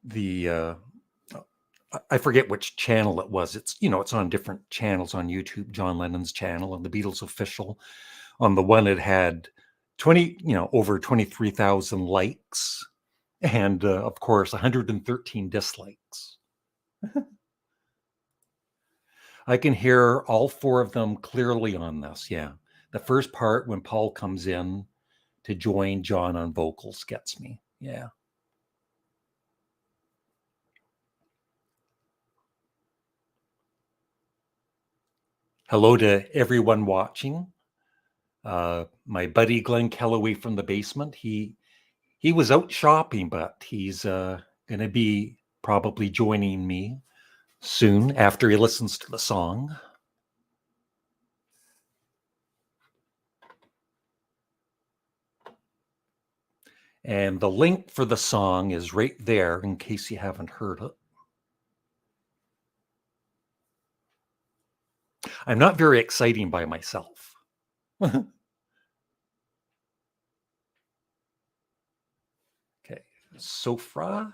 the I forget which channel it was. It's on different channels on YouTube. John Lennon's channel and the Beatles official. On the one, it had over 23,000 likes, and of course 113 dislikes. I can hear all four of them clearly on this. Yeah, the first part when Paul comes in to join John on vocals gets me. Yeah. Hello to everyone watching. My buddy Glenn Kellaway from the basement. He was out shopping, but he's going to be probably joining me soon after he listens to the song. And the link for the song is right there in case you haven't heard it. I'm not very exciting by myself. Okay. Sofra.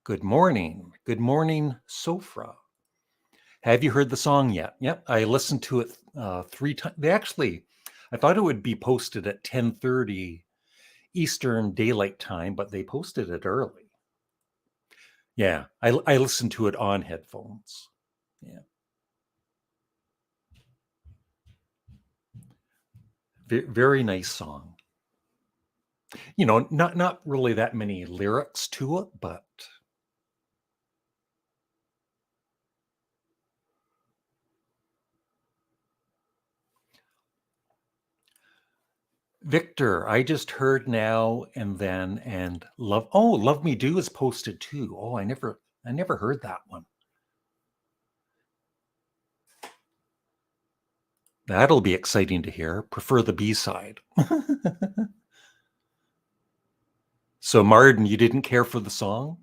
Good morning. Good morning, Sofra. Have you heard the song yet? Yep, I listened to it 3 times. I thought it would be posted at 10:30 Eastern Daylight Time, but they posted it early. Yeah, I listened to it on headphones. Yeah. Very nice song. Not really that many lyrics to it, but Victor, I just heard Now and Then and Love Me Do is posted too. Oh, I never heard that one. That'll be exciting to hear. Prefer the B-side. So Martin, you didn't care for the song?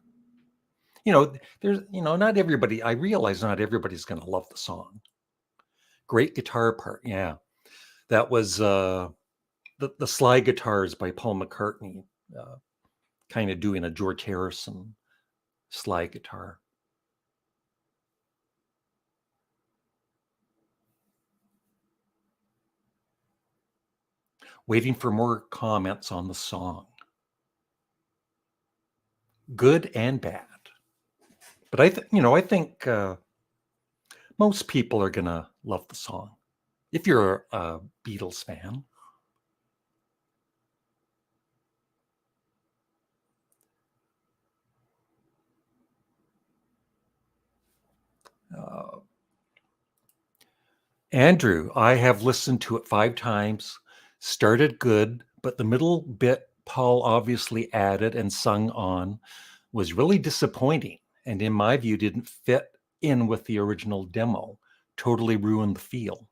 Not everybody, I realize not everybody's going to love the song. Great guitar part. Yeah. That was the slide guitars by Paul McCartney, kind of doing a George Harrison slide guitar. Waiting for more comments on the song. Good and bad. But I think most people are going to love the song. If you're a Beatles fan. Andrew, I have listened to it 5 times, started good, but the middle bit Paul obviously added and sung on was really disappointing, and in my view didn't fit in with the original demo. Totally ruined the feel.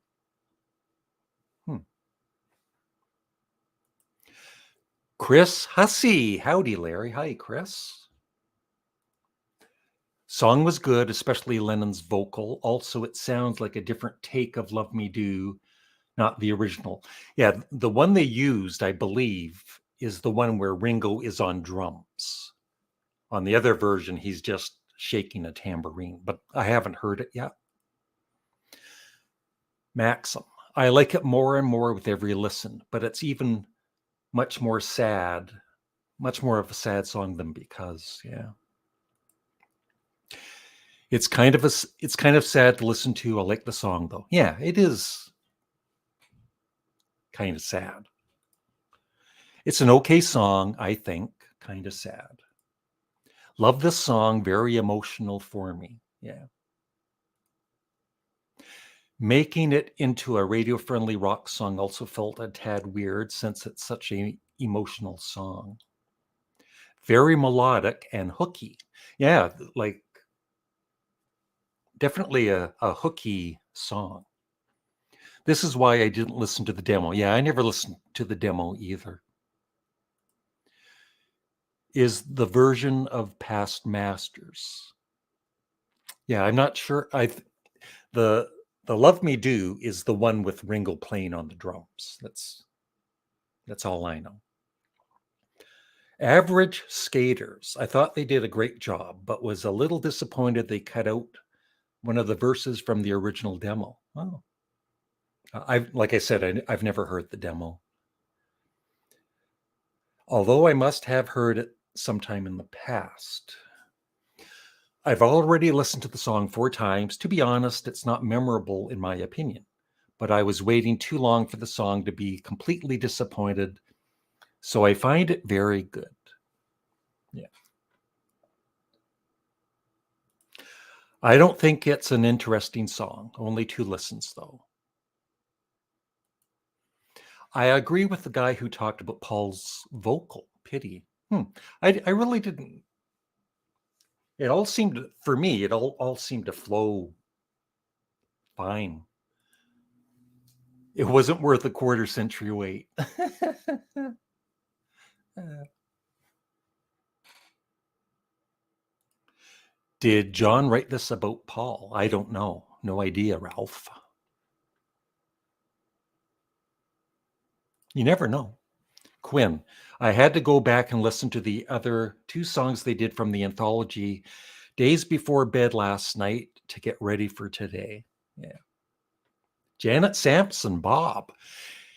Chris Hussey. Howdy, Larry. Hi, Chris. Song was good, especially Lennon's vocal. Also, it sounds like a different take of Love Me Do, not the original. Yeah, the one they used, I believe, is the one where Ringo is on drums. On the other version, he's just shaking a tambourine, but I haven't heard it yet. Maxim. I like it more and more with every listen, but it's even much more sad, much more of a sad song than Because. Yeah. It's kind of sad to listen to. I like the song though. Yeah, it is kind of sad. It's an okay song, I think. Kind of sad. Love this song. Very emotional for me. Yeah. Making it into a radio-friendly rock song also felt a tad weird since it's such an emotional song. Very melodic and hooky. Yeah, like definitely a hooky song. This is why I didn't listen to the demo. Yeah, I never listened to the demo either. Is the version of Past Masters. Yeah, I'm not sure. The Love Me Do is the one with Ringo playing on the drums. That's all I know. Average Skaters. I thought they did a great job, but was a little disappointed they cut out one of the verses from the original demo. Oh, like I said, I've never heard the demo. Although I must have heard it sometime in the past. I've already listened to the song 4 times. To be honest, it's not memorable in my opinion, but I was waiting too long for the song to be completely disappointed, so I find it very good. Yeah. I don't think it's an interesting song. Only 2 listens, though. I agree with the guy who talked about Paul's vocal. Pity. I really didn't. It all seemed, for me, it all seemed to flow fine. It wasn't worth a quarter century wait. Did John write this about Paul? I don't know. No idea, Ralph. You never know. Quinn, I had to go back and listen to the other 2 songs they did from the anthology days before bed last night to get ready for today. Yeah. Janet Sampson, Bob.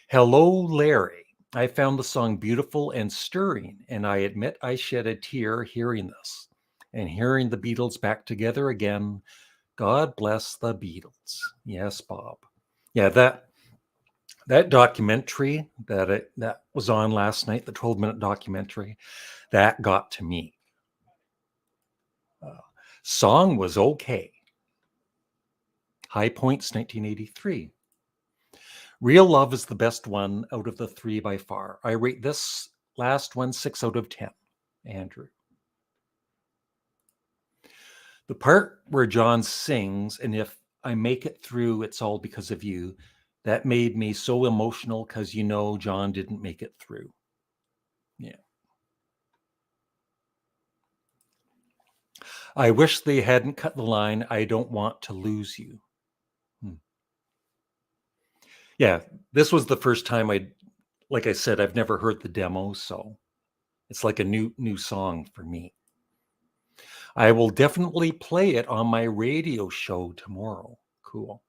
Hello, Larry. I found the song beautiful and stirring, and I admit I shed a tear hearing this and hearing the Beatles back together again. God bless the Beatles. Yes, Bob. Yeah, that documentary that was on last night, the 12-minute documentary, that got to me. Song was okay. High Points, 1983. Real Love is the best one out of the 3 by far. I rate this last one 6 out of 10. Andrew. The part where John sings, and if I make it through, it's all because of you, that made me so emotional because John didn't make it through. Yeah. I wish they hadn't cut the line, I don't want to lose you. Yeah, this was the first time like I said, I've never heard the demo, so it's like a new song for me. I will definitely play it on my radio show tomorrow. Cool.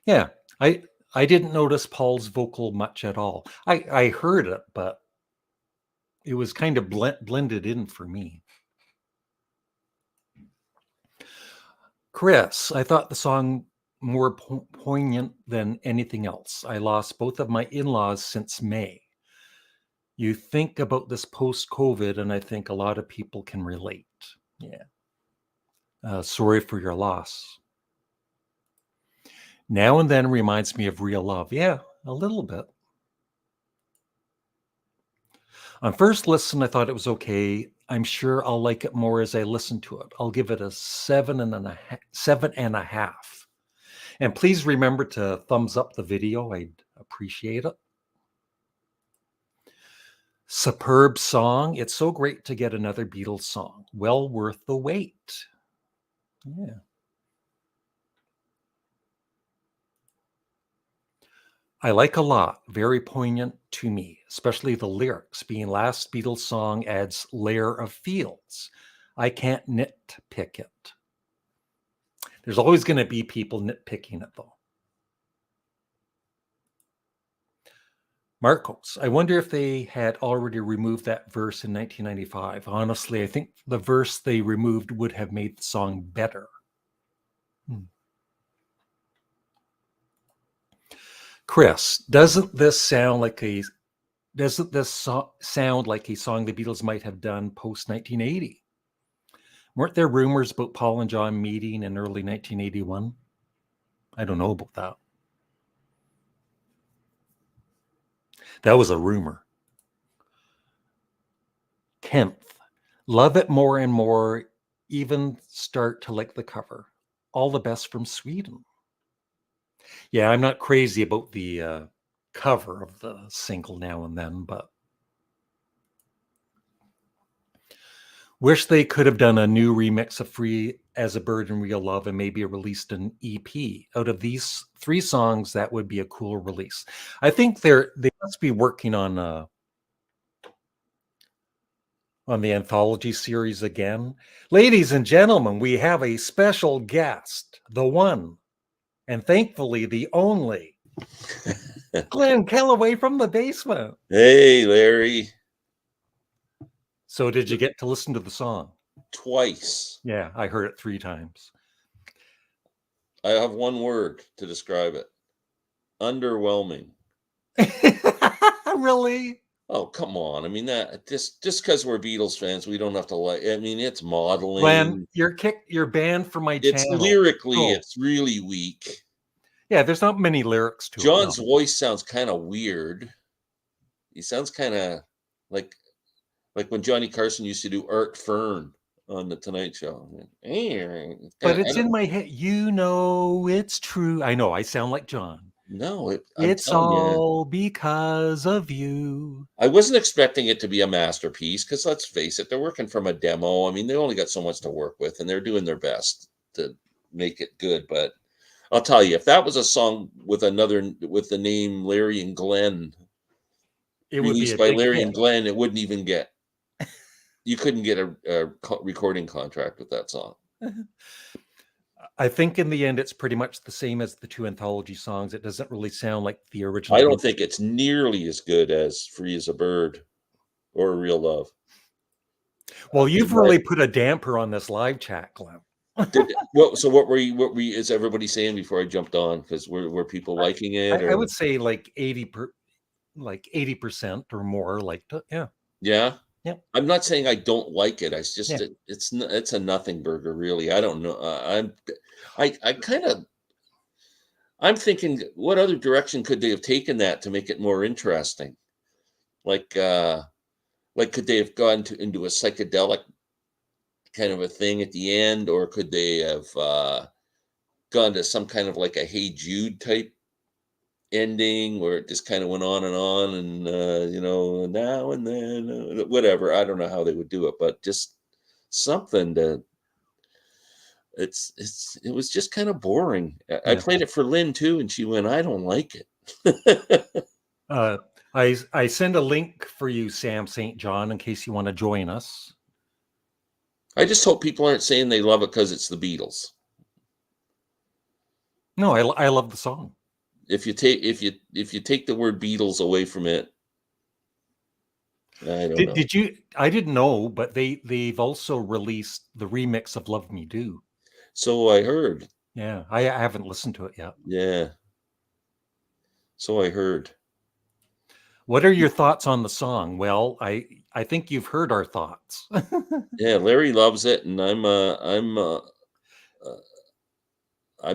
Yeah, I didn't notice Paul's vocal much at all. I heard it, but it was kind of blended in for me. Chris, I thought the song more poignant than anything else. I lost both of my in-laws since May. You think about this post-COVID, and I think a lot of people can relate. Yeah. Sorry for your loss. Now and then reminds me of Real Love. Yeah, a little bit. On first listen, I thought it was okay. I'm sure I'll like it more as I listen to it. I'll give it a 7.5. And please remember to thumbs up the video. I'd appreciate it. Superb song. It's so great to get another Beatles song. Well worth the wait. Yeah. I like a lot. Very poignant to me, especially the lyrics. Being last Beatles song adds layer of feels. I can't nitpick it. There's always going to be people nitpicking it, though. Marcos, I wonder if they had already removed that verse in 1995. Honestly, I think the verse they removed would have made the song better. Chris, doesn't this sound like a song the Beatles might have done post 1980? Weren't there rumors about Paul and John meeting in early 1981? I don't know about that. That was a rumor. 10th, love it more and more, even start to like the cover. All the best from Sweden. Yeah, I'm not crazy about the cover of the single Now and Then, but wish they could have done a new remix of Free as a Bird and Real Love and maybe released an EP. Out of these 3 songs, that would be a cool release. I think they must be working on on the anthology series again. Ladies and gentlemen, we have a special guest, the one and thankfully the only Glenn Kellaway from the basement. Hey, Larry. So did you get to listen to the song? Twice. Yeah, I heard it 3 times. I have one word to describe it. Underwhelming. Really? Oh, come on. I mean, that just because we're Beatles fans, we don't have to like. I mean, it's modeling. Glenn, you're banned from my It's channel. lyrically, it's really weak. Yeah, there's not many lyrics to John's it. No. voice sounds kind of weird. He sounds kind of like when Johnny Carson used to do Art Fern on the Tonight Show. But it's in my head. You know it's true. I know I sound like John. No, it's all because of you. I wasn't expecting it to be a masterpiece because let's face it, they're working from a demo. I mean, they only got so much to work with, and they're doing their best to make it good. But I'll tell you, if that was a song with the name Larry and Glenn, it would released by Larry and Glenn, it wouldn't even get. You couldn't get a recording contract with that song. I think in the end, it's pretty much the same as the 2 anthology songs. It doesn't really sound like the original. I don't think it's nearly as good as Free as a Bird or Real Love. Well, you've really put a damper on this live chat, Glenn. So what were is everybody saying before I jumped on? Because were people liking it? I would say like 80% or more. Yeah. Yeah. Yep. I'm not saying I don't like it. It's just it's a nothing burger, really. I don't know. I'm thinking, what other direction could they have taken that to make it more interesting? Like could they have gone into a psychedelic kind of a thing at the end, or could they have gone to some kind of like a Hey Jude type ending where it just kind of went on and now and then, whatever. I don't know how they would do it, but just something to. It was just kind of boring. I played it for Lynn too, and she went, "I don't like it." I send a link for you, Sam St. John, in case you want to join us. I just hope people aren't saying they love it because it's the Beatles. No, I love the song. If you take the word Beatles away from it, I don't know. Did you? I didn't know, but they've also released the remix of "Love Me Do." So I heard. Yeah, I haven't listened to it yet. Yeah. So I heard. What are your thoughts on the song? Well, I think you've heard our thoughts. Yeah, Larry loves it, and I'm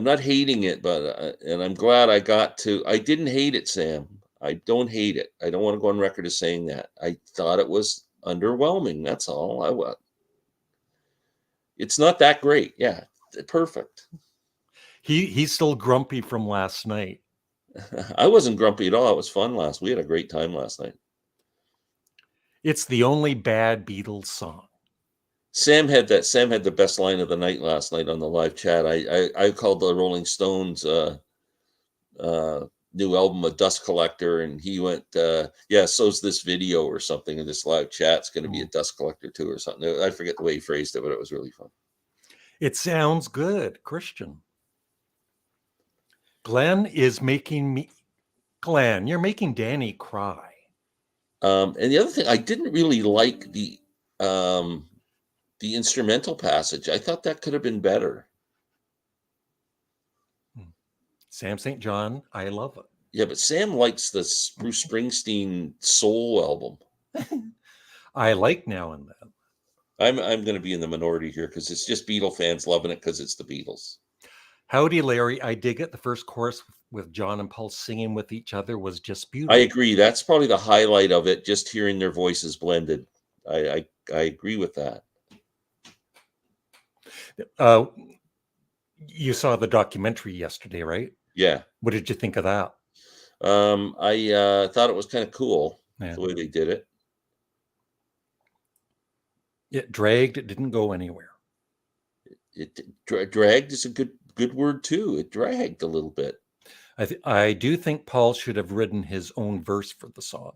not hating it, but and I'm glad I got to. I didn't hate it, Sam. I don't hate it. I don't want to go on record as saying that. I thought it was underwhelming. That's all. It's not that great. Yeah, perfect. He's still grumpy from last night. I wasn't grumpy at all. It was fun we had a great time last night. It's the only bad Beatles song. Sam had the best line of the night last night on the live chat. I called the Rolling Stones new album a dust collector, and he went, yeah, so's this video or something, and this live chat's going to be a dust collector too or something. I forget the way he phrased it, but it was really fun. It sounds good, Christian. Glenn, you're making Danny cry. And the other thing, I didn't really like the instrumental passage. I thought that could have been better. Sam St. John, I love it. Yeah, but Sam likes the Bruce Springsteen soul album. I like Now and Then. I'm going to be in the minority here because it's just Beatle fans loving it because it's the Beatles. Howdy, Larry. I dig it. The first chorus with John and Paul singing with each other was just beautiful. I agree. That's probably the highlight of it, just hearing their voices blended. I agree with that. You saw the documentary yesterday, right? Yeah. What did you think of that? I thought it was kind of cool the way they did it. It dragged. It didn't go anywhere. It dragged is a good word too. It dragged a little bit. I do think Paul should have written his own verse for the song.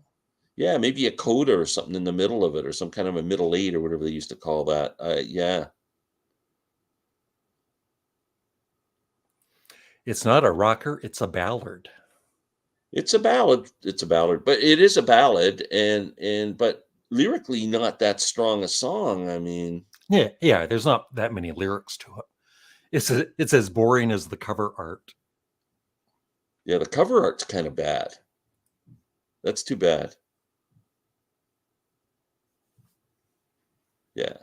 Yeah, maybe a coda or something in the middle of it, or some kind of a middle eight or whatever they used to call that. Yeah, It's not a rocker, it's a ballad. it's a ballad. It's a ballad, but it is a ballad, and but lyrically not that strong a song. I mean, Yeah, yeah, there's not that many lyrics to it. It's as boring as the cover art. yeah, the cover art's kind of bad. That's too bad. Yeah,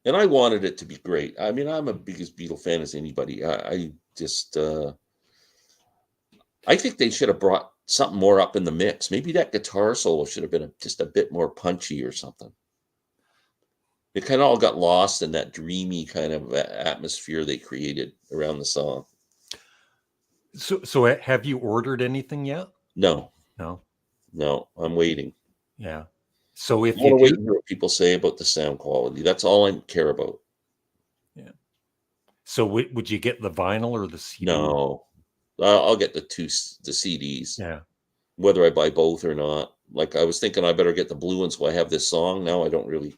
and I wanted it to be great. I mean, I'm a biggest Beatle fan as anybody. I just I think they should have brought something more up in the mix. Maybe that guitar solo should have been just a bit more punchy or something. It kind of all got lost in that dreamy kind of atmosphere they created around the song. So have you ordered anything yet? No, No. no, I'm waiting. Yeah. So I if want you to wait do, and hear what people say about the sound quality. That's all I care about. yeah. So would you get the vinyl or the CD? No, I'll get the CDs, Yeah. whether I buy both or not. Like I was thinking, I better get the blue one so I have this song. Now I don't really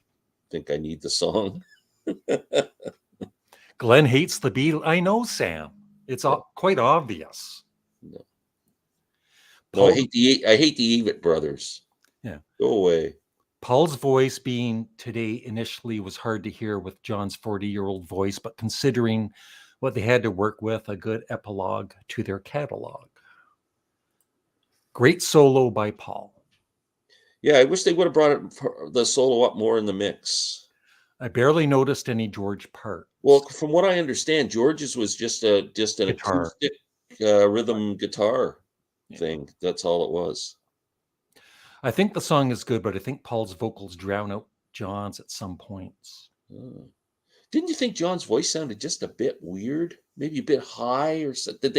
think I need the song. Glenn hates the Beatles. I know, Sam. It's No, quite obvious. no, no. Paul, I hate the Avett brothers. yeah. Go away. Paul's voice being today initially was hard to hear with John's 40-year-old voice, but considering what they had to work with, a good epilogue to their catalog. Great solo by Paul. Yeah, I wish they would have brought the solo up more in the mix. I barely noticed any George parts. Well, from what I understand, George's was just an Guitar. acoustic rhythm guitar Yeah. thing. That's all it was. I think the song is good, but I think Paul's vocals drown out John's at some points. Uh, didn't you think John's voice sounded just a bit weird? Maybe a bit high, or did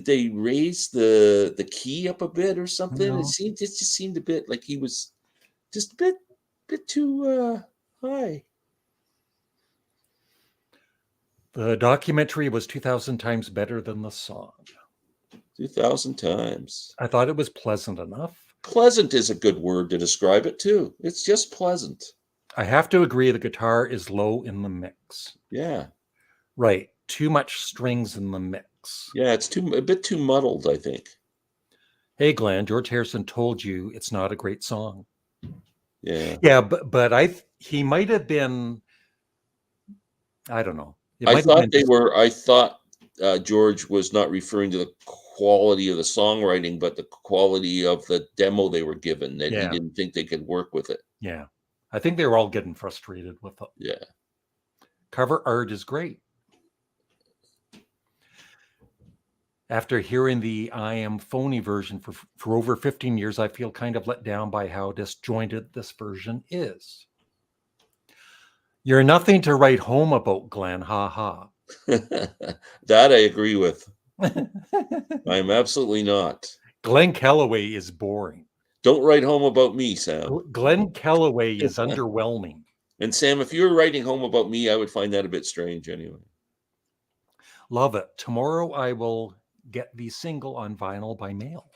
they raise the key up a bit or something? No. It just seemed a bit like he was just a bit too high. The documentary was 2,000 times better than the song. 2,000 times. I thought it was pleasant enough. Pleasant is a good word to describe it too. It's just pleasant. I have to agree the guitar is low in the mix. Yeah. Right. Too much strings in the mix. Yeah, it's a bit too muddled, I think. Hey, Glenn, George Harrison told you it's not a great song. Yeah. Yeah, but he might have been, I don't know. I thought George was not referring to the quality of the songwriting, but the quality of the demo they were given, that he Yeah. didn't think they could work with it. Yeah. I think they were all getting frustrated with it. Yeah. Cover art is great. After hearing the I Am Phony version for over 15 years, I feel kind of let down by how disjointed this version is. You're nothing to write home about, Glenn. Ha ha. That I agree with. I'm absolutely not. Glenn Kellaway is boring. Don't write home about me, Sam. Glenn Kellaway is underwhelming. And Sam, if you were writing home about me, I would find that a bit strange anyway. Love it. Tomorrow I will get the single on vinyl by mail.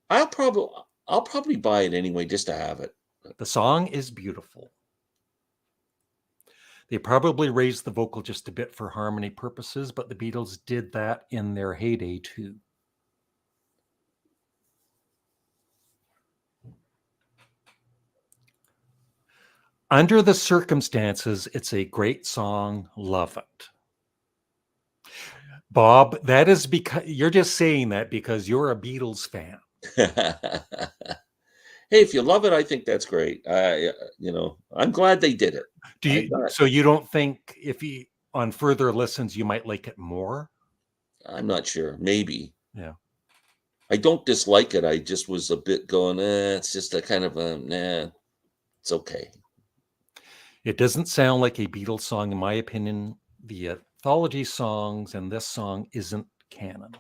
I'll probably buy it anyway just to have it. The song is beautiful. They probably raised the vocal just a bit for harmony purposes, but the Beatles did that in their heyday too. Under the circumstances, it's a great song. Love it. Bob, that is because you're just saying that because you're a Beatles fan. Hey, if you love it, I think that's great. I'm glad they did it. So you don't think on further listens, you might like it more? I'm not sure. Maybe. Yeah. I don't dislike it. I just was a bit going, it's just a kind of it's okay. It doesn't sound like a Beatles song, in my opinion. The anthology songs and this song isn't canon.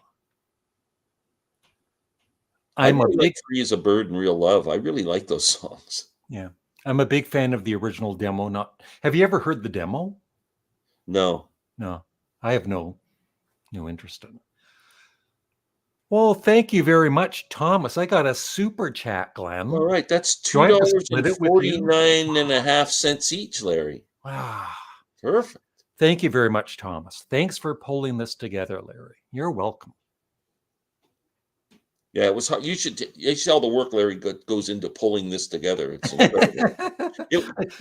I'm really like Free as a Bird and Real Love. I really like those songs. Yeah. I'm a big fan of the original demo. Have you ever heard the demo? No. No. I have no interest in it. Well, thank you very much, Thomas. I got a super chat, Glenn. All right, that's Do I have to $2 split and it with you? 49.5 cents each, Larry. Wow. Perfect. Thank you very much, Thomas. Thanks for pulling this together, Larry. You're welcome. Yeah, it was hard. You see all the work Larry goes into pulling this together. It's incredible.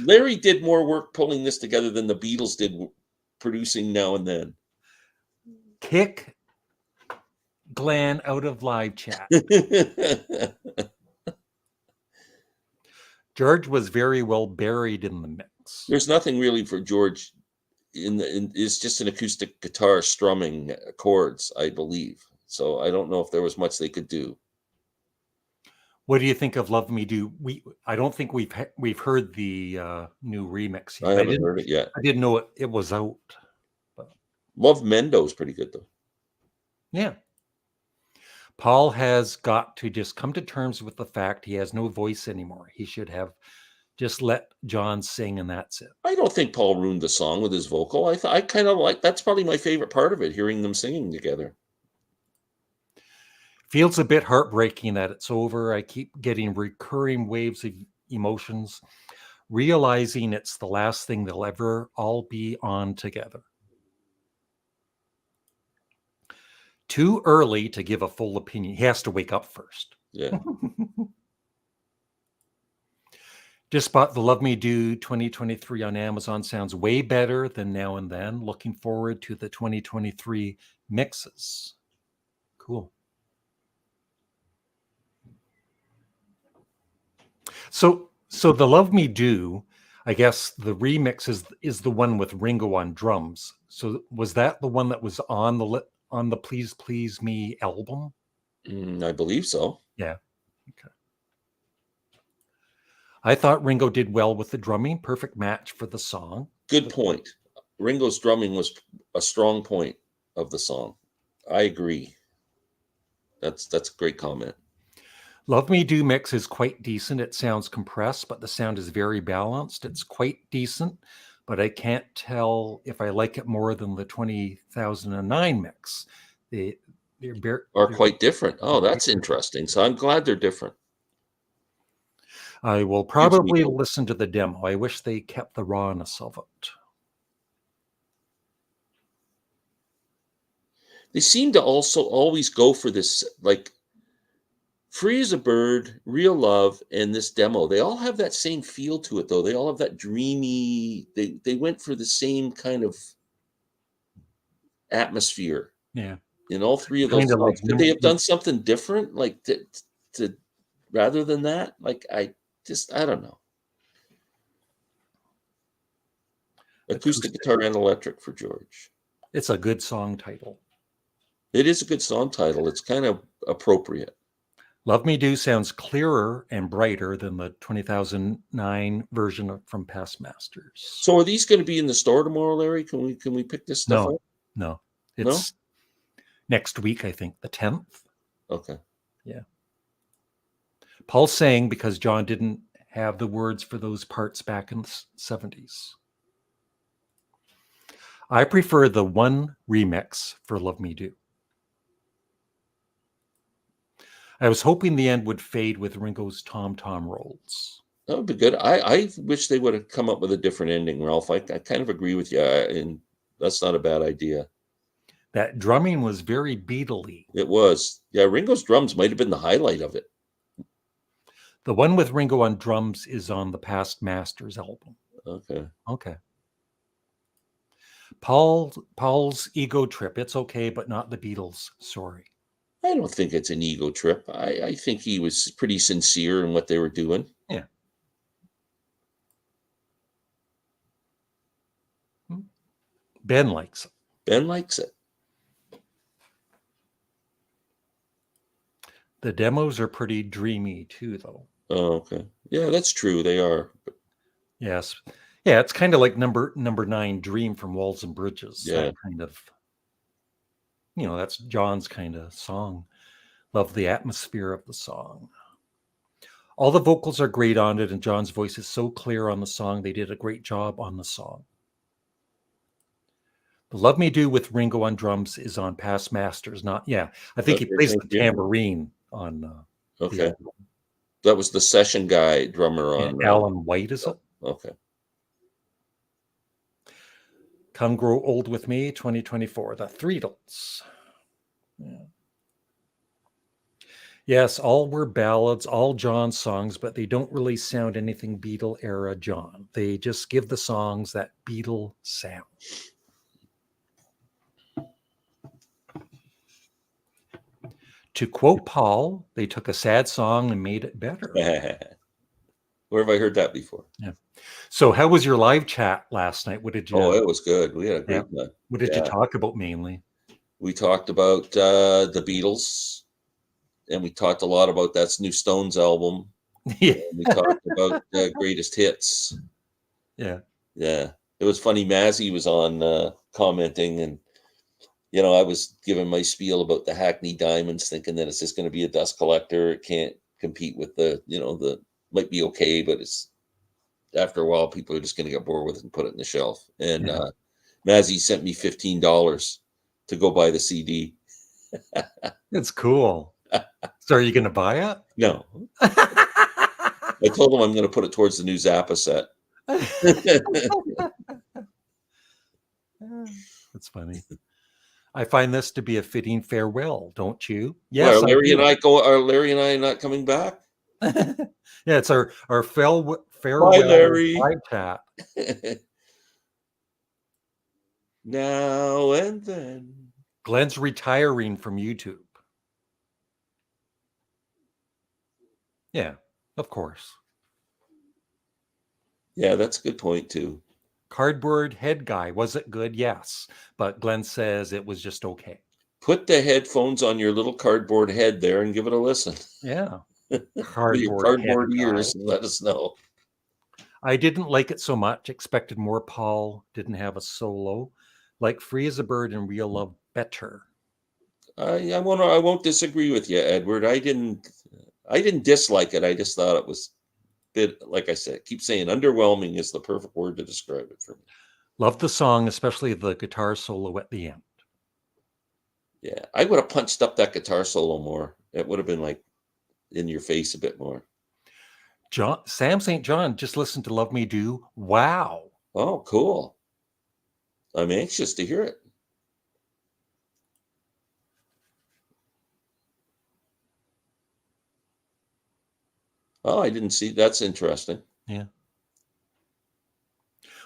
Larry did more work pulling this together than the Beatles did producing Now and Then. Kick Glenn out of live chat. George was very well buried in the mix. There's nothing really for George it's just an acoustic guitar strumming chords, I believe. So I don't know if there was much they could do. What do you think of "Love Me Do"? I don't think we've heard the new remix yet. I haven't heard it yet. I didn't know it was out. But Love Mendo's pretty good though. yeah. Paul has got to just come to terms with the fact he has no voice anymore. He should have just let John sing, and that's it. I don't think Paul ruined the song with his vocal. I kind of like that's probably my favorite part of it, hearing them singing together. Feels a bit heartbreaking that it's over. I keep getting recurring waves of emotions, realizing it's the last thing they'll ever all be on together. Too early to give a full opinion. He has to wake up first. Yeah. Just bought the Love Me Do 2023 on Amazon. Sounds way better than Now and Then. Looking forward to the 2023 mixes. Cool. So the Love Me Do, I guess the remix is the one with Ringo on drums. So was that the one that was on the Please Please Me album? I believe so. Yeah. Okay. I thought Ringo did well with the drumming. Perfect match for the song. Good point. Ringo's drumming was a strong point of the song. I agree. That's a great comment. Love Me Do mix is quite decent. It sounds compressed, but the sound is very balanced. It's quite decent, but I can't tell if I like it more than the 2009 mix. They're quite different. Oh, that's interesting. So I'm glad they're different. I will probably listen to the demo. I wish they kept the rawness of it. They seem to also always go for this, like Free as a Bird, Real Love, and this demo. They all have that same feel to it, though. They all have that dreamy. They went for the same kind of atmosphere. Yeah. In all three of those songs. Could they have done something different, like to rather than that? Like I don't know. Acoustic guitar and electric for George. It's a good song title. It is a good song title. It's kind of appropriate. Love Me Do sounds clearer and brighter than the 2009 version from Past Masters. So are these going to be in the store tomorrow, Larry? Can we pick this stuff up? No. It's next week, I think, the 10th. Okay. Yeah. Paul sang because John didn't have the words for those parts back in the 70s. I prefer the one remix for Love Me Do. I was hoping the end would fade with Ringo's tom-tom rolls. That would be good. I wish they would have come up with a different ending, Ralph. I kind of agree with you, and that's not a bad idea. That drumming was very Beatle-y. It was. Yeah, Ringo's drums might have been the highlight of it. The one with Ringo on drums is on the Past Masters album. Okay. Paul's ego trip. It's okay, but not the Beatles. Sorry. I don't think it's an ego trip. I think he was pretty sincere in what they were doing. Yeah. Ben likes it. Ben likes it. The demos are pretty dreamy too, though. Oh, okay. Yeah, that's true. They are. Yes. Yeah, it's kind of like number 9, Dream from Walls and Bridges. Yeah. That kind of, that's John's kind of song. Love the atmosphere of the song. All the vocals are great on it, and John's voice is so clear on the song. They did a great job on the song. Love Me Do with Ringo on drums is on Past Masters. Not, yeah. I think he Okay, plays thank the you. tambourine on the Okay. album. That was the session guy drummer Yeah, on. Alan White, is it? Okay. Come Grow Old With Me, 2024. The Threedles. Yeah. Yes, all were ballads, all John songs, but they don't really sound anything Beatle era John. They just give the songs that Beatle sound. To quote Paul, they took a sad song and made it better. Where have I heard that before? Yeah. So, how was your live chat last night? What did you? Oh, it was good. We had a Yeah. great night. What did you talk about mainly? We talked about the Beatles, and we talked a lot about that new Stones album. Yeah. And we talked about greatest hits. Yeah. Yeah. It was funny. Mazzy was on commenting, and you know, I was giving my spiel about the Hackney Diamonds, thinking that it's just going to be a dust collector. It can't compete with the, you know, the might be okay, but it's after a while, people are just going to get bored with it and put it in the shelf. And Mazzy sent me $15 to go buy the CD. It's cool. So, are you going to buy it? No. I told him I'm going to put it towards the new Zappa set. That's funny. I find this to be a fitting farewell, don't you? Yes, Yes, are Larry and I go? Are Larry and I not coming back? Yeah, it's our farewell Bye, Larry. live chat. Now and then. Glenn's retiring from YouTube. Yeah, of course. Yeah, that's a good point too. Cardboard head guy, was it good? Yes, but Glenn says it was just okay. Put the headphones on your little cardboard head there and give it a listen. Yeah, With your cardboard ears, and let us know. I didn't like it so much. Expected more. Paul didn't have a solo. Like Free as a Bird and Real Love better. I won't disagree with you, Edward. I didn't dislike it. I just thought it was bit, like I said, keep saying underwhelming is the perfect word to describe it for me. Loved the song, especially the guitar solo at the end. Yeah, I would have punched up that guitar solo more. It would have been like in your face a bit more. Sam St. John just listened to Love Me Do. Wow. Oh, cool. I'm anxious to hear it. Oh, I didn't see. That's interesting. Yeah.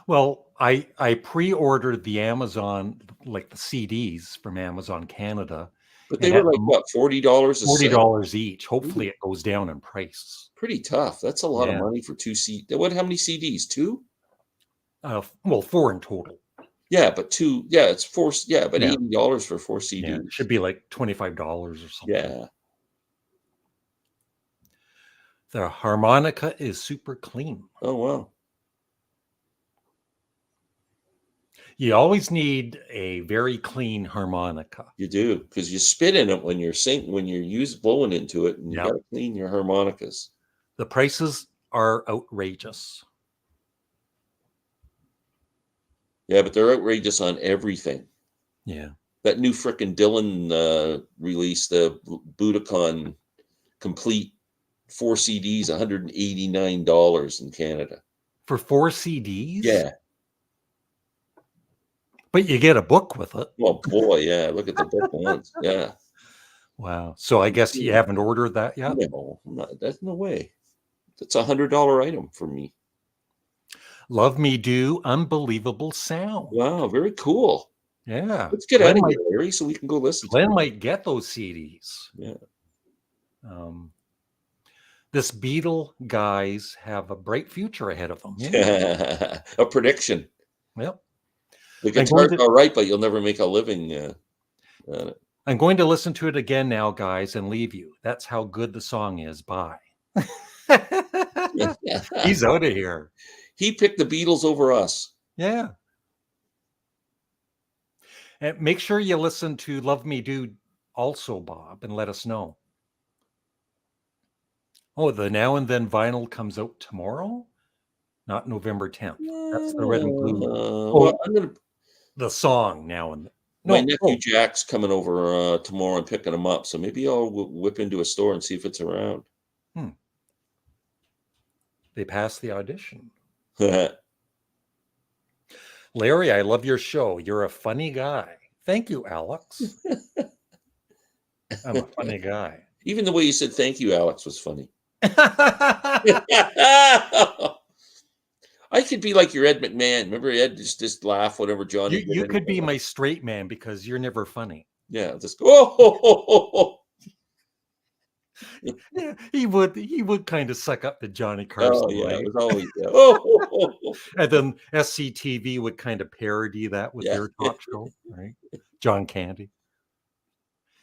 Well, I pre-ordered the Amazon, like the CDs from Amazon Canada. But they were like what, $40 a set? $40 each. Hopefully it goes down in price. Pretty tough. That's a lot of money for two CDs. How many CDs? Two? Well, 4 in total. Yeah, but two. Yeah, it's 4. Yeah, but $80 for 4 CDs. Yeah, it should be like $25 or something. Yeah. The harmonica is super clean. Oh, wow. You always need a very clean harmonica. You do, because you spit in it when you're blowing into it, and you got to clean your harmonicas. The prices are outrageous. Yeah, but they're outrageous on everything. Yeah. That new frickin' Dylan release, the Budokan complete 4 CDs, $189 in Canada. For 4 CDs? Yeah. But you get a book with it. Oh boy, yeah. Look at the book once. Yeah. Wow. So I guess you haven't ordered that yet? No, that's no way. That's $100 item for me. Love Me Do, unbelievable sound. Wow, very cool. Yeah. Let's get out of here, Larry, so we can go listen. Glenn might get those CDs. Yeah. This Beatle guys have a bright future ahead of them. Yeah. A prediction. Yep. The guitar's all right, but you'll never make a living on it. I'm going to listen to it again now, guys, and leave you. That's how good the song is. Bye. He's out of here. He picked the Beatles over us. Yeah. And make sure you listen to Love Me Do also, Bob, and let us know. Oh, the Now and Then vinyl comes out tomorrow? Not November 10th. That's the red and blue. Well, the song now and then. My No, nephew Jack's coming over tomorrow and picking him up, so maybe I'll whip into a store and see if it's around. they passed the audition. Larry, I love your show. You're a funny guy. Thank you, Alex. I'm a funny guy. Even the way you said thank you, Alex, was funny. You I could be like your Ed McMahon. Remember Ed just laugh whenever Johnny did you could be anything? my straight man because you're never funny. Yeah, just go. Oh, Yeah, he would kind of suck up to Johnny Carson, yeah, right? it was always oh. And then SCTV would kind of parody that with Yeah. their talk show, right? John Candy.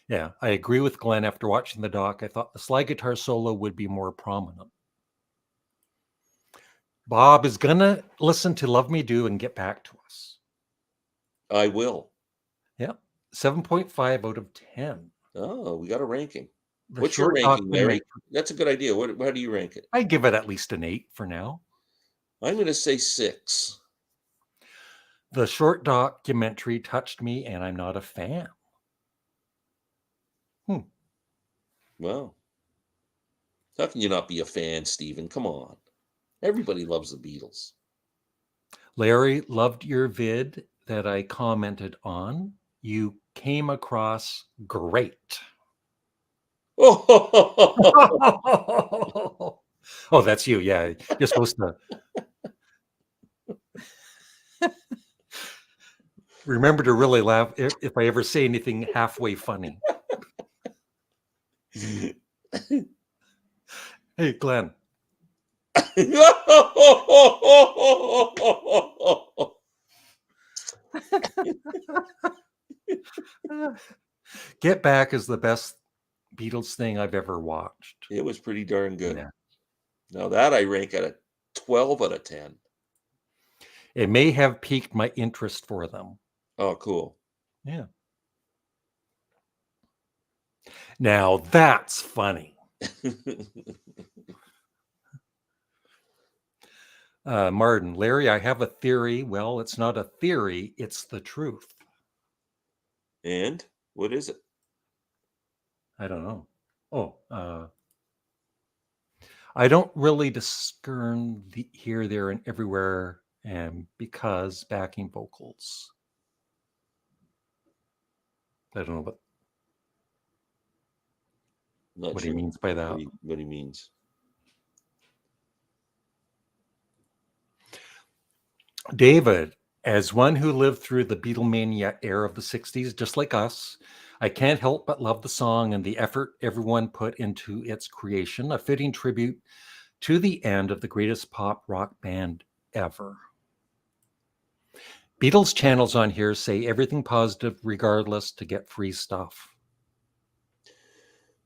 Yeah, I agree with Glenn. After watching the doc, I thought the slide guitar solo would be more prominent. Bob is gonna listen to Love Me Do and get back to us. I will. Yeah, 7.5 out of 10. Oh, we got a ranking. The What's your short ranking, Larry? documentary, That's a good idea. How do you rank it? I give it at least an 8 for now. I'm going to say 6. The short documentary touched me, and I'm not a fan. Well, how can you not be a fan, Stephen? Come on. Everybody loves the Beatles. Larry, loved your vid that I commented on. You came across great. Oh, Oh, that's you. Yeah, you're supposed to remember to really laugh if I ever say anything halfway funny. Hey, Glenn. Get Back is the best Beatles thing I've ever watched. It was pretty darn good. Yeah. Now that I rank at a 12 out of 10. It may have piqued my interest for them. Oh, cool. Yeah. Now that's funny. Martin, Larry, I have a theory. Well, it's not a theory, it's the truth. And what is it? I don't know. Oh, I don't really discern the here, there, and everywhere, and because backing vocals. I don't know Not what sure he means by that. what he means. David, as one who lived through the Beatlemania era of the 60s, just like us, I can't help but love the song and the effort everyone put into its creation, a fitting tribute to the end of the greatest pop rock band ever. Beatles channels on here say everything positive regardless to get free stuff.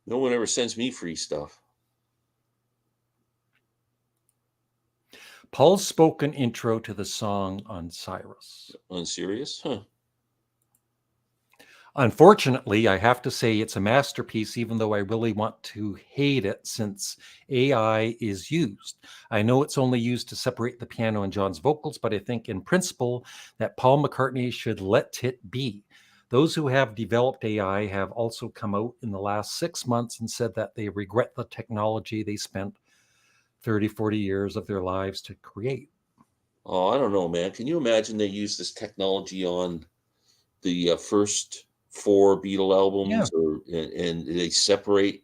No one ever sends me free stuff. Paul's spoken intro to the song on Cyrus. On Sirius? Huh. Unfortunately, I have to say it's a masterpiece, even though I really want to hate it since AI is used. I know it's only used to separate the piano and John's vocals, but I think in principle that Paul McCartney should let it be. Those who have developed AI have also come out in the last 6 months and said that they regret the technology they spent 30, 40 years of their lives to create. Oh, I don't know, man. Can you imagine they use this technology on the first 4 Beatle albums, and they separate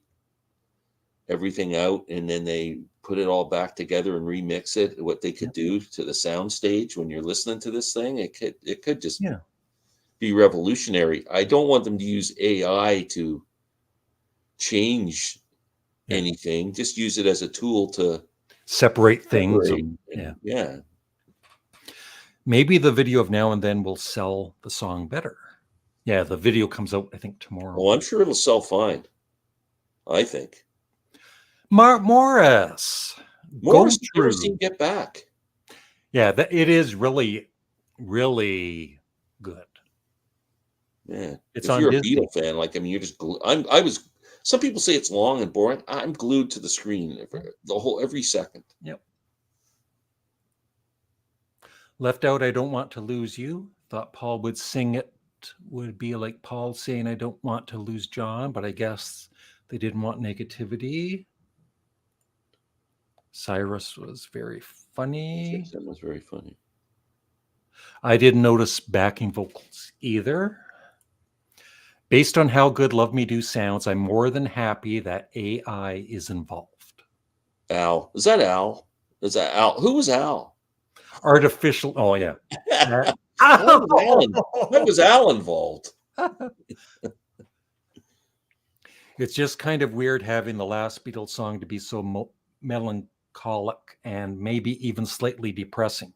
everything out and then they put it all back together and remix it? What they could do to the sound stage when you're listening to this thing, it could just be revolutionary. I don't want them to use AI to change anything. Just use it as a tool to separate things. Yeah. Maybe the video of Now and Then will sell the song better. Yeah, the video comes out, I think, tomorrow. Oh, I'm sure it'll sell fine. I think. Morris, never seen Get Back. Yeah, it is really, really good. Yeah, it's if on you're Disney. a Beatle fan, like, I mean, you're just. I was. Some people say it's long and boring. I'm glued to the screen every second. Yep. Left Out, I Don't Want to Lose You. thought Paul would sing it would be like Paul saying, I don't want to lose John, but I guess they didn't want negativity. Cyrus was very funny. That was very funny. I didn't notice backing vocals either. Based on how good Love Me Do sounds, I'm more than happy that AI is involved. Al. Is that Al? Is that Al? Who was Al? Artificial. Oh, yeah. Why was Al involved? It's just kind of weird having the last Beatles song to be so melancholic and maybe even slightly depressing.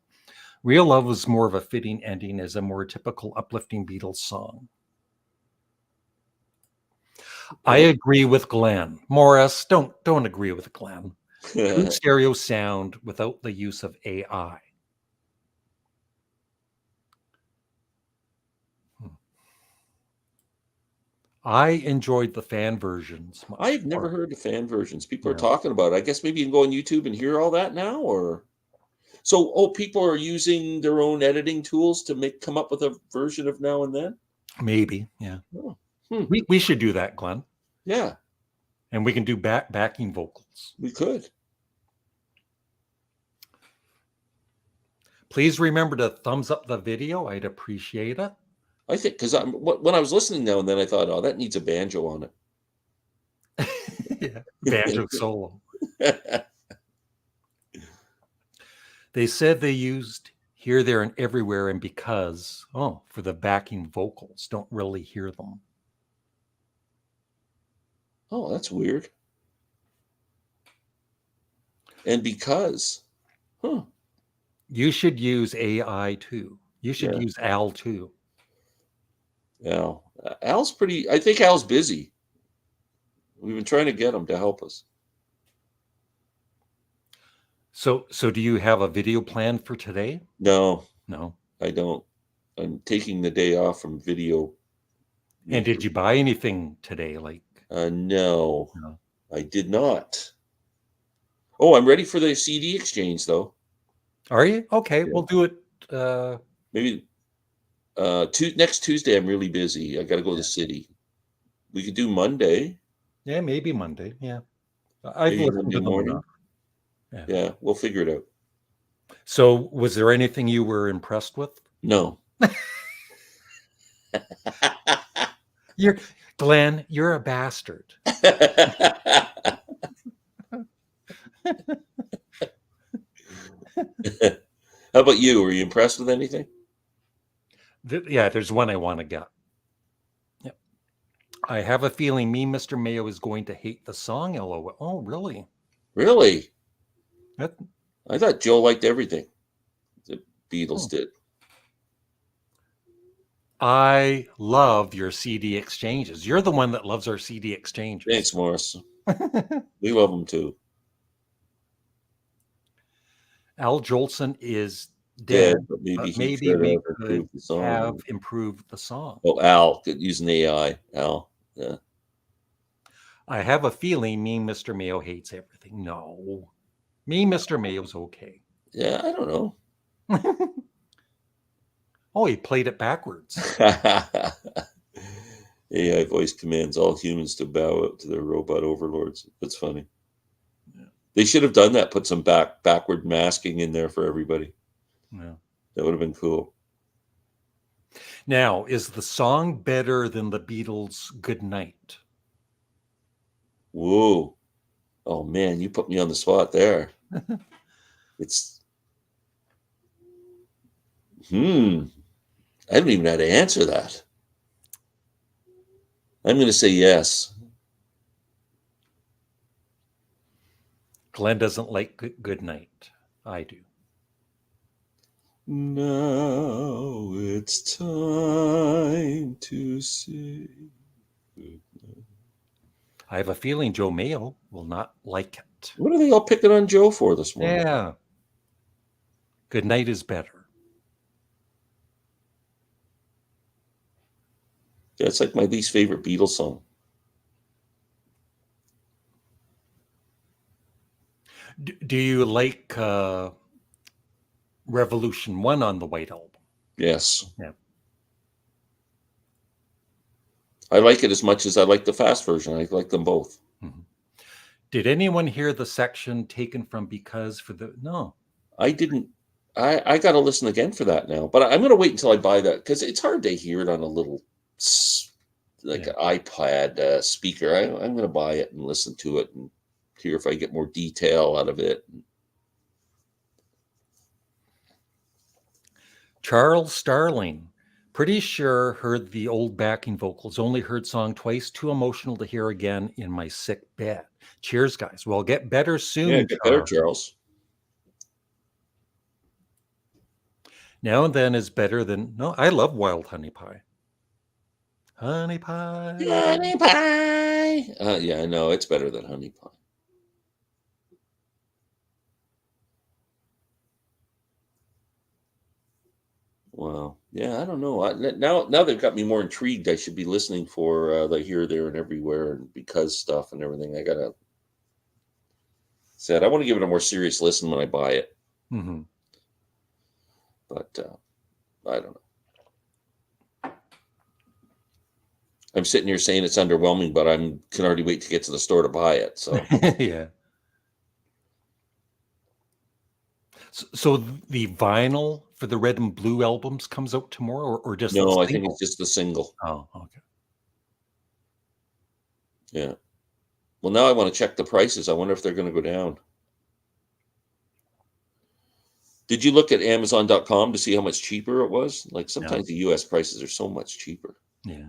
Real Love was more of a fitting ending as a more typical uplifting Beatles song. I agree with Glenn. Morris, don't agree with Glenn. Good stereo sound without the use of AI. I enjoyed the fan versions. I've never heard the fan versions. People are talking about it. I guess maybe you can go on YouTube and hear all that now, or so. People are using their own editing tools to come up with a version of Now and Then. Maybe, yeah. Oh. We should do that, Glenn. Yeah, and we can do backing vocals. We could. Please remember to thumbs up the video. I'd appreciate it. I think because when I was listening Now and Then, I thought, oh, that needs a banjo on it. Yeah, banjo solo. They said they used Here, There, and Everywhere and Because, for the backing vocals. Don't really hear them. Oh, that's weird. And Because. You should use AI too. You should use Al too. Al's pretty. I think Al's busy. We've been trying to get him to help us. So do you have a video plan for today? No, I don't. I'm taking the day off from video. And did you buy anything today? No, I did not. Oh, I'm ready for the CD exchange though. Are you? Okay, we'll do it. Maybe next Tuesday. I'm really busy. I got to go to the city. We could do Monday. Yeah, maybe Monday. Yeah, I've listened to them enough. Yeah, we'll figure it out. So, was there anything you were impressed with? No. Glenn, you're a bastard. How about you? Were you impressed with anything? Yeah, there's one I want to get. Yep. I have a feeling Me, Mr. Mayo is going to hate the song. LOL. Oh, really? Really? I thought Joe liked everything the Beatles did. I love your CD exchanges. You're the one that loves our CD exchanges. Thanks, Morris. We love them too. Al Jolson is dead, but maybe we could have improved the song. Oh, Al, using AI. Al, yeah. I have a feeling Me, Mr. Mayo hates everything. No. Me, Mr. Mayo's okay. Yeah, I don't know. Oh, he played it backwards. AI voice commands all humans to bow out to their robot overlords. That's funny. Yeah. They should have done that. Put some backward masking in there for everybody. Yeah. That would have been cool. Now, is the song better than the Beatles' Good Night? Whoa. Oh, man, you put me on the spot there. It's... I don't even know how to answer that. I'm going to say yes. Glenn doesn't like Good Night. I do. Now it's time to say good night. I have a feeling Joe Mayo will not like it. What are they all picking on Joe for this morning? Yeah. Good Night is better. Yeah, it's like my least favorite Beatles song. Do you like Revolution 1 on the White Album? Yes. Yeah. I like it as much as I like the fast version. I like them both. Mhm. Did anyone hear the section taken from Because for the no? I didn't. I got to listen again for that now, but I'm going to wait until I buy that because it's hard to hear it on a little like Yeah. an iPad speaker. I'm going to buy it and listen to it and hear if I get more detail out of it. Charles Starling, pretty sure heard the old backing vocals, only heard song twice, too emotional to hear again in my sick bed. Cheers, guys. Well, get better Yeah, soon, get better, Charles. Charles. Now and then is better than no. I love Wild Honey Pie. Honey pie. Honey pie. Yeah, I know it's better than honey pie. Wow. Yeah, I don't know. Now they've got me more intrigued. I should be listening for the Here, There, and Everywhere and Because stuff and everything. I gotta said I want to give it a more serious listen when I buy it, Mm-hmm. but I don't know. I'm sitting here saying it's underwhelming, but I can already wait to get to the store to buy it. So Yeah. So the vinyl for the Red and Blue albums comes out tomorrow, or just the no, I think single? it's just the single. Oh, okay. Yeah. Well, now I want to check the prices. I wonder if they're going to go down. Did you look at Amazon.com to see how much cheaper it was? Like Yeah. sometimes the US prices are so much cheaper. Yeah.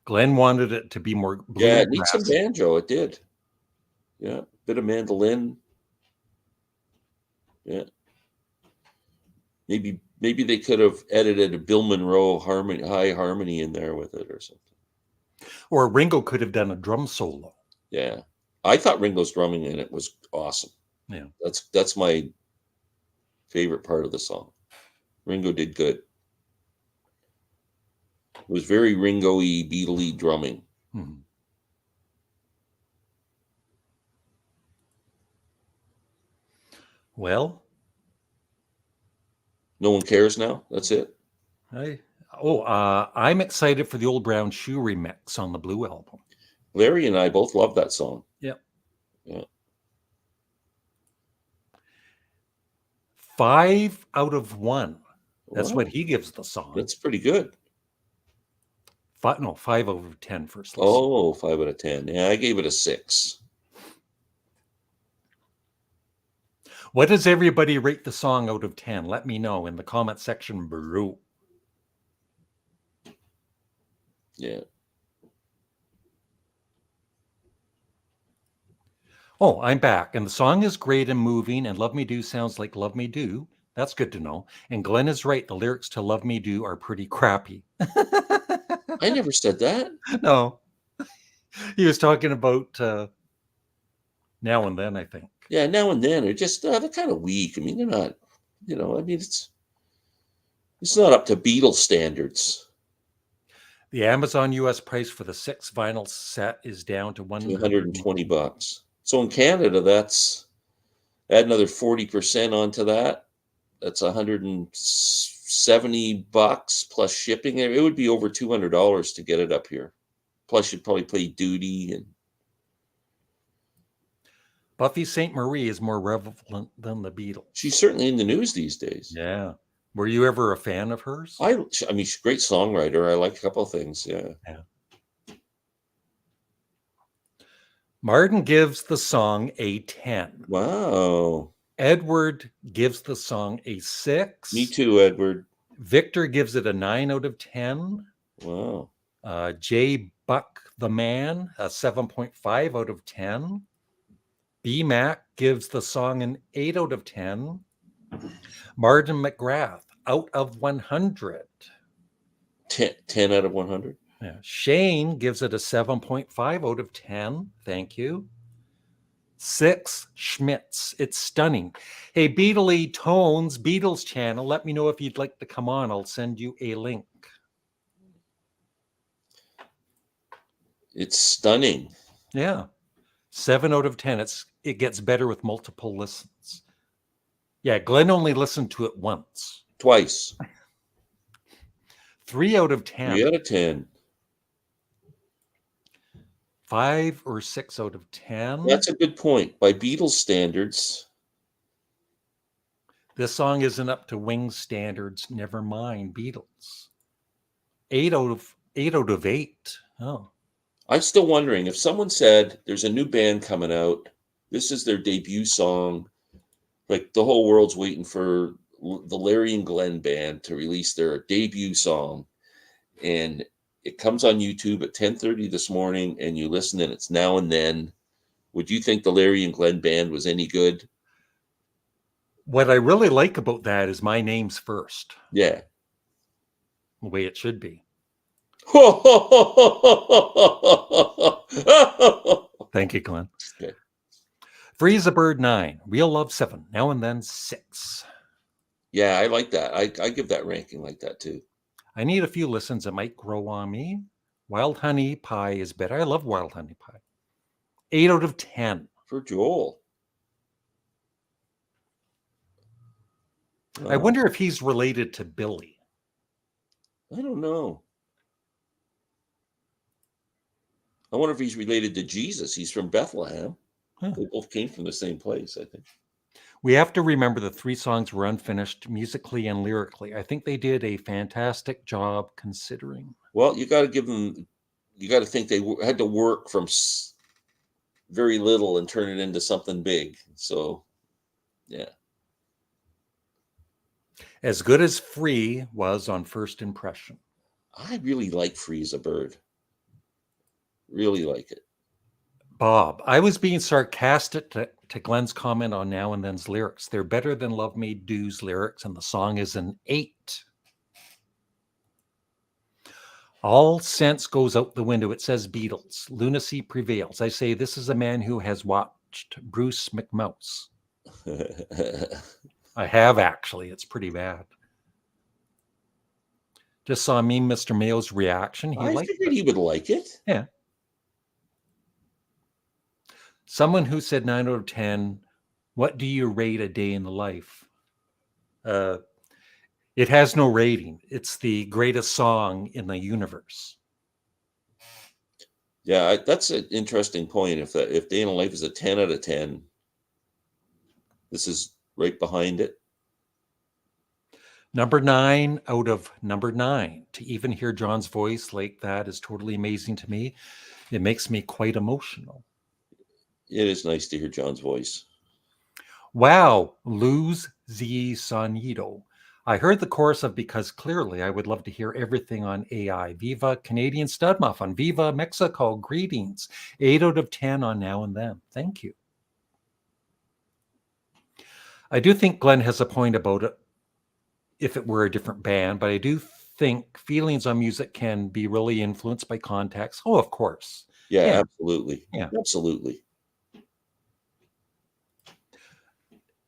Glenn wanted it to be more Yeah, it needs some bluegrass. banjo. It did. Yeah, bit of mandolin. Yeah, maybe they could have edited a Bill Monroe high harmony in there with it or something. Or Ringo could have done a drum solo. Yeah, I thought Ringo's drumming in it was awesome. Yeah. That's my favorite part of the song. Ringo did good. It was very Ringo-y, Beatle-y drumming. Mhm. Well, No one cares now. That's it. I'm excited for the Old Brown Shoe remix on the Blue album. Larry and I both love that song. Yep. Yeah. 5 out of 1. That's Wow, what he gives the song. that's pretty good. 5 out of 10 first listen. Oh, 5 out of 10. Yeah, I gave it a 6. What does everybody rate the song out of 10? Let me know in the comment section below. Yeah. Oh, I'm back. And the song is great and moving, and Love Me Do sounds like Love Me Do. That's good to know. And Glenn is right. The lyrics to Love Me Do are pretty crappy. I never said that. No. He was talking about Now and Then, I think. Yeah, now and then they're just they're kind of weak. I mean, they're not, I mean, it's not up to Beatles standards. The Amazon US price for the 6 vinyl set is down to $120. So in Canada, that's add another 40% onto that. That's $170 plus shipping. It would be over $200 to get it up here. Plus, you'd probably pay duty and Buffy St. Marie is more relevant than the Beatles. she's certainly in the news these days. Yeah. Were you ever a fan of hers? I mean, she's a great songwriter. I like a couple of things. Yeah. Martin gives the song a 10. Wow. Edward gives the song a 6. Me too, Edward. Victor gives it a 9 out of 10. Wow. J. Buck the Man, a 7.5 out of 10. B. Mac gives the song an 8 out of 10. Martin McGrath, out of 100. 10 out of 100. Yeah. Shane gives it a 7.5 out of 10. Thank you. 6 Schmitz. It's stunning. Hey, Beatley Tones, Beatles channel. Let me know if you'd like to come on. I'll send you a link. It's stunning. Yeah. 7 out of 10. It gets better with multiple listens. Yeah, Glenn only listened to it once. Twice. 3 out of 10. 3 out of 10. 5 or 6 out of 10. That's a good point. By Beatles standards, This song isn't up to Wings standards. Never mind Beatles. 8 out of 8. Oh, I'm still wondering if someone said there's a new band coming out, this is their debut song, like the whole world's waiting for the Larry and Glenn band to release their debut song, and it comes on YouTube at 10:30 this morning, and you listen and it's Now and Then. Would you think the Larry and Glenn band was any good? what I really like about that is my name's first, Yeah. the way it should be. Thank you, Glenn. Okay. Freeze a Bird 9, Real Love 7, Now and Then 6. Yeah, I like that. I give that ranking like that too. I need a few listens that might grow on me. Wild Honey Pie is better. I love Wild Honey Pie. 8 out of 10. For Joel. I wonder if he's related to Billy. I don't know. I wonder if he's related to Jesus. He's from Bethlehem. Huh. They both came from the same place, I think. We have to remember the 3 songs were unfinished musically and lyrically. I think they did a fantastic job considering. Well, you got to give them, you got to think they had to work from very little and turn it into something big. So, yeah. As good as Free was on first impression. I really like Freeze a Bird. Really like it. Bob, I was being sarcastic to Glenn's comment on Now and Then's lyrics. They're better than Love Me Do's lyrics, and the song is an 8. All sense goes out the window. It says Beatles. Lunacy prevails. I say this is a man who has watched Bruce McMouse. I have, actually. It's pretty bad. Just saw me, Mr. Mayo's reaction. I figured he would like it. Yeah. Someone who said 9 out of 10, what do you rate a day in the life? It has no rating. It's the greatest song in the universe. Yeah, that's an interesting point. If Day in the Life is a 10 out of 10, this is right behind it. Number 9 out of number 9. To even hear John's voice like that is totally amazing to me. It makes me quite emotional. It is nice to hear John's voice. Wow, Luz Z Sonido. I heard the chorus of Because Clearly I would love to hear everything on AI. Viva Canadian Stud Muffin. Viva Mexico. Greetings. 8 out of 10 on Now and Then. Thank you. I do think Glenn has a point about it if it were a different band, but I do think feelings on music can be really influenced by context. Oh, of course. Yeah. Absolutely. Yeah. Absolutely.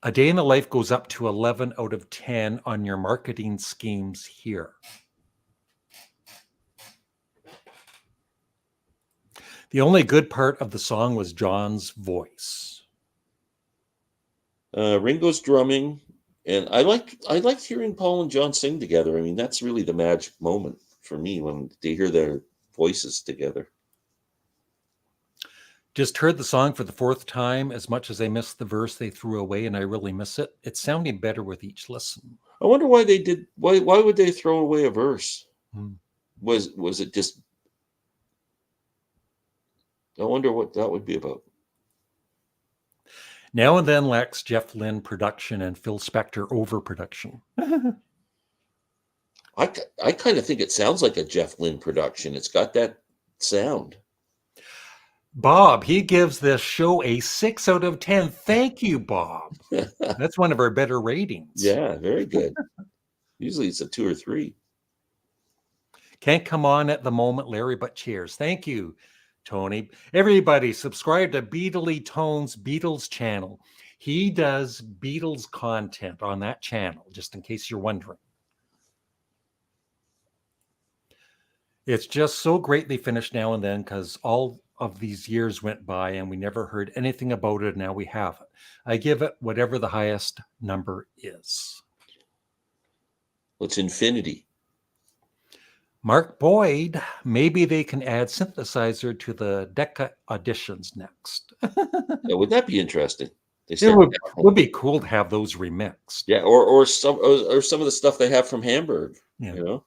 A Day in the Life goes up to 11 out of 10 on your marketing schemes here. The only good part of the song was John's voice. Ringo's drumming, and I liked hearing Paul and John sing together. I mean, that's really the magic moment for me when they hear their voices together. Just heard the song for the 4th time. As much as I missed the verse they threw away, and I really miss it, it's sounding better with each listen. I wonder why they did. Why would they throw away a verse? Was it just? I wonder what that would be about. Now and Then lacks Jeff Lynne production and Phil Spector overproduction. I kind of think it sounds like a Jeff Lynne production. It's got that sound. Bob, he gives this show a 6 out of 10. Thank you, Bob. That's one of our better ratings. Yeah, very good. Usually it's a 2 or 3. Can't come on at the moment, Larry, but cheers. Thank you, Tony. Everybody, subscribe to Beatly Tone's Beatles channel. He does Beatles content on that channel, just in case you're wondering. It's just so greatly finished Now and Then because all of these years went by and we never heard anything about it. Now we have it. I give it whatever the highest number is. It's infinity. Mark Boyd, maybe they can add synthesizer to the Decca auditions next. Yeah, would that be interesting? They It start, would be cool to have those remixed. yeah, or some of the stuff they have from Hamburg. Yeah.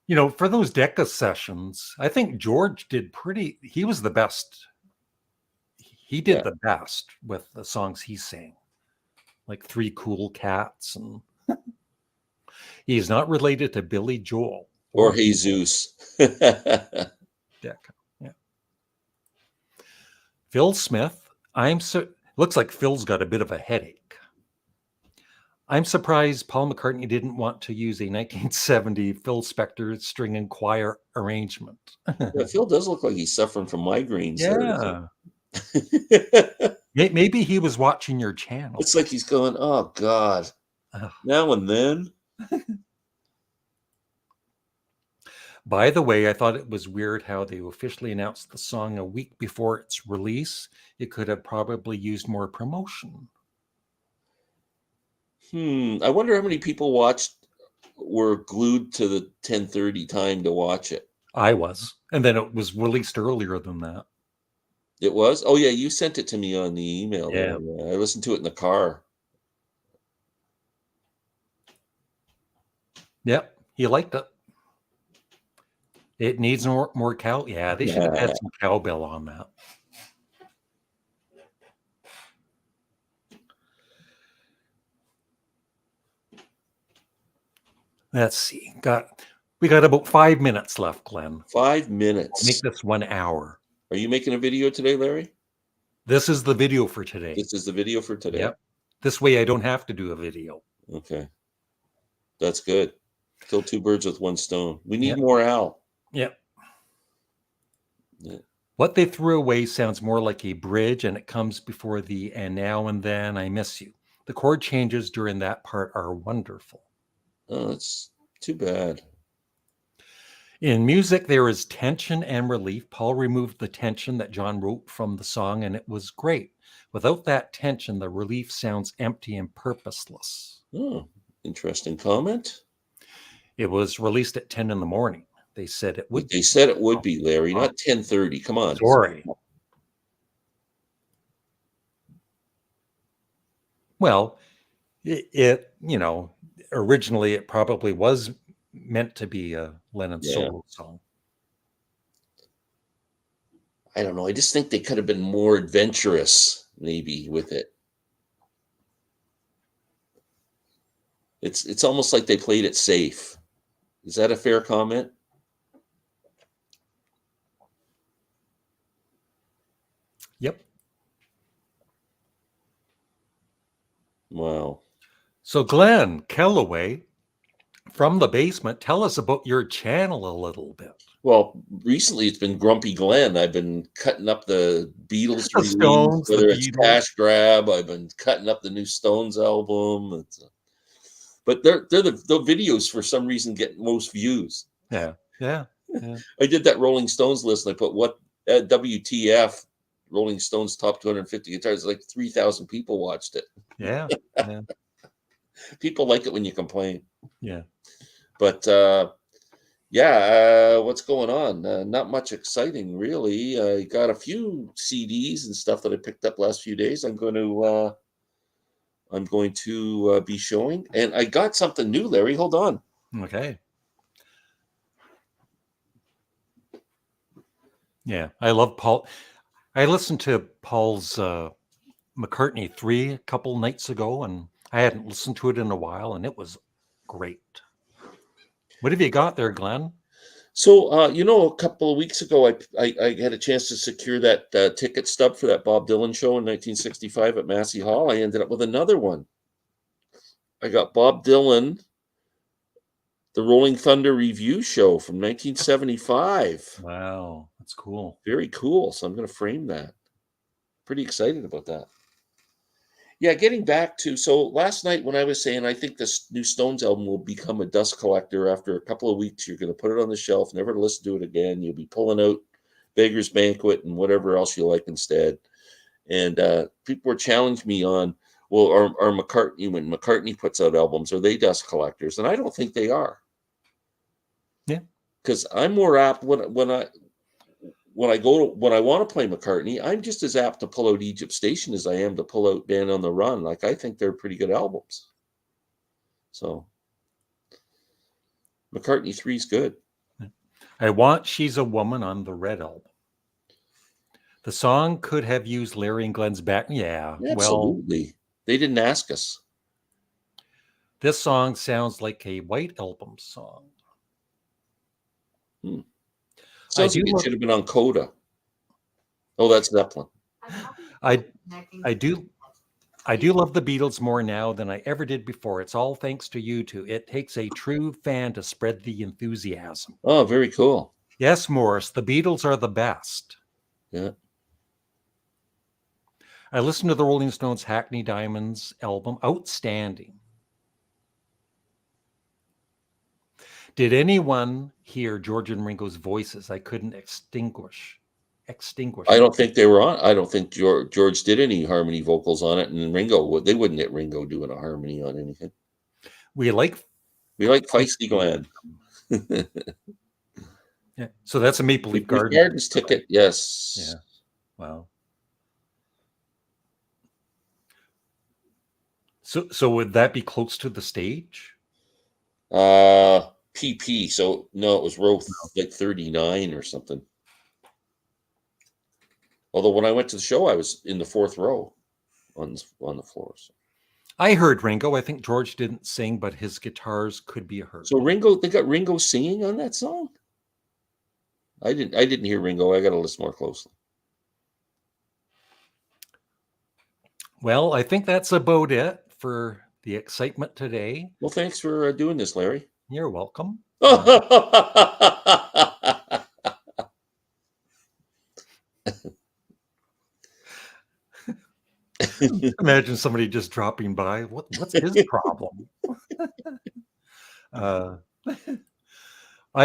You know, For those Decca sessions, I think George did he was the best. He did yeah, the best with the songs he sang, like Three Cool Cats. And he's not related to Billy Joel or or Jesus. Decca. Yeah. Phil Smith, looks like Phil's got a bit of a headache. I'm surprised Paul McCartney didn't want to use a 1970 Phil Spector string and choir arrangement. Yeah, Phil does look like he's suffering from migraines. Yeah. There. Maybe he was watching your channel. It's like he's going, oh God, Ugh. now and then. By the way, I thought it was weird how they officially announced the song a week before its release. It could have probably used more promotion. I wonder how many people were glued to the 10:30 time to watch it. I was. And then it was released earlier than that. It was? Oh yeah, you sent it to me on the email. Yeah. I listened to it in the car. Yep. He liked it. It needs more cow. Yeah, they should have had some cowbell on that. Let's see. We got about 5 minutes left, Glenn. 5 I'll minutes. make this 1 hour. Are you making a video today, Larry? This is the video for today. This is the video for today. Yep. This way I don't have to do a video. Okay. That's good. Kill two birds with one stone. We need Yep. more Al. Yep. Yeah. What they threw away sounds more like a bridge, and it comes before the "and now and then I miss you." The chord changes during that part are wonderful. Oh, that's too bad. In music, there is tension and relief. Paul removed the tension that John wrote from the song, and it was great. Without that tension, the relief sounds empty and purposeless. Oh, interesting comment. It was released at 10 in the morning. They said it would. They said it would be, Larry, not 10:30. Come on. Sorry. Well, originally it probably was meant to be a Lennon solo song. I don't know. I just think they could have been more adventurous, maybe, with it. It's almost like they played it safe. Is that a fair comment? Yep. Wow. So Glenn Kellaway from the basement, tell us about your channel a little bit. Well, recently it's been Grumpy Glenn. I've been cutting up the Beatles The release, Stones, the whether it's Beatles. Cash Grab. I've been cutting up the new Stones album. But they're the videos for some reason get most views. Yeah. I did that Rolling Stones list and I put what WTF Rolling Stones top 250 guitars. Like 3,000 people watched it. Yeah. People like it when you complain. Yeah. But what's going on? Not much exciting, really. I got a few CDs and stuff that I picked up last few days. I'm going to be showing, and I got something new, Larry. Hold on. Okay. Yeah, I love Paul. I listened to Paul's McCartney 3 a couple nights ago, and I hadn't listened to it in a while, and it was great. What have you got there, Glenn? So, a couple of weeks ago, I had a chance to secure that ticket stub for that Bob Dylan show in 1965 at Massey Hall. I ended up with another one. I got Bob Dylan, the Rolling Thunder Review show from 1975. Wow, that's cool. Very cool. So I'm going to frame that. Pretty excited about that. Yeah, getting back to, so last night when I was saying I think this new Stones album will become a dust collector after a couple of weeks, you're going to put it on the shelf, never to listen to it again. You'll be pulling out Beggar's Banquet and whatever else you like instead. And people were challenging me on, well, are McCartney, when McCartney puts out albums, are they dust collectors? And I don't think they are. Yeah. because I'm more apt when I want to play McCartney, I'm just as apt to pull out Egypt Station as I am to pull out Band on the Run. Like, I think they're pretty good albums. So McCartney 3 is good. I want She's a Woman on the Red album. The song could have used Larry and Glenn's back. Yeah, well, Absolutely. They didn't ask us. this song sounds like a White Album song. Sounds like it should have been on Coda. Oh, that's Zeppelin. I do love the Beatles more now than I ever did before. It's all thanks to you two. It takes a true fan to spread the enthusiasm. Oh, very cool. Yes, Morris, the Beatles are the best. Yeah. I listened to the Rolling Stones' Hackney Diamonds album. Outstanding. Did anyone hear George and Ringo's voices? I couldn't extinguish. I don't think they were on. I don't think George did any harmony vocals on it, and Ringo, they wouldn't get Ringo doing a harmony on anything. We like Feisty Glenn. Yeah. So that's a Maple Leaf Gardens ticket. Yes. Yeah. Wow. So would that be close to the stage? PP. So no, it was row like 39 or something. Although when I went to the show, I was in the 4th row on the floor. So. I heard Ringo. I think George didn't sing, but his guitars could be heard. So they got Ringo singing on that song? I didn't hear Ringo. I got to listen more closely. Well, I think that's about it for the excitement today. Well, thanks for doing this, Larry. You're welcome. Imagine somebody just dropping by. What's his problem? I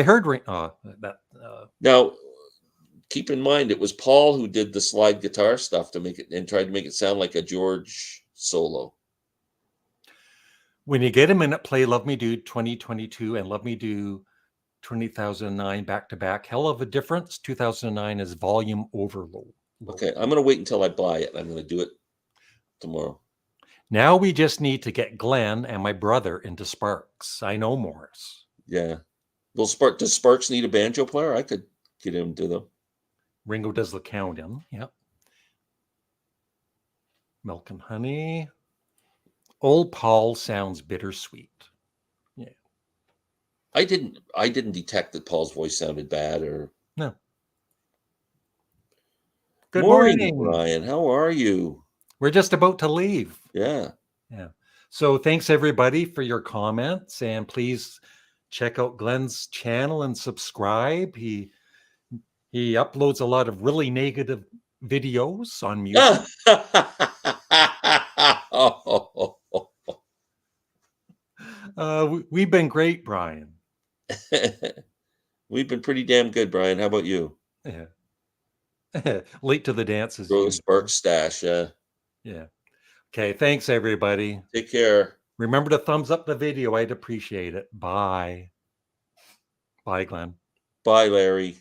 heard that. Now, keep in mind, it was Paul who did the slide guitar stuff to make it and tried to make it sound like a George solo. When you get a minute, play Love Me Do 2022 and Love Me Do 2009 back to back. Hell of a difference. 2009 is volume overload. Okay, I'm going to wait until I buy it. I'm going to do it tomorrow. Now we just need to get Glenn and my brother into Sparks. I know Morris. Yeah. Does Sparks need a banjo player? I could get him to them. Ringo does the count-in. Yep. Milk and Honey. Old Paul sounds bittersweet. Yeah. I didn't detect that Paul's voice sounded bad or no. Good morning, Ryan. How are you? We're just about to leave. Yeah. Yeah. So thanks everybody for your comments, and please check out Glenn's channel and subscribe. He uploads a lot of really negative videos on music. We've been great, Brian. We've been pretty damn good, Brian. How about you? Yeah. Late to the dances. Go to Sparks Stash. Yeah. Okay. Thanks, everybody. Take care. Remember to thumbs up the video. I'd appreciate it. Bye. Bye, Glenn. Bye, Larry.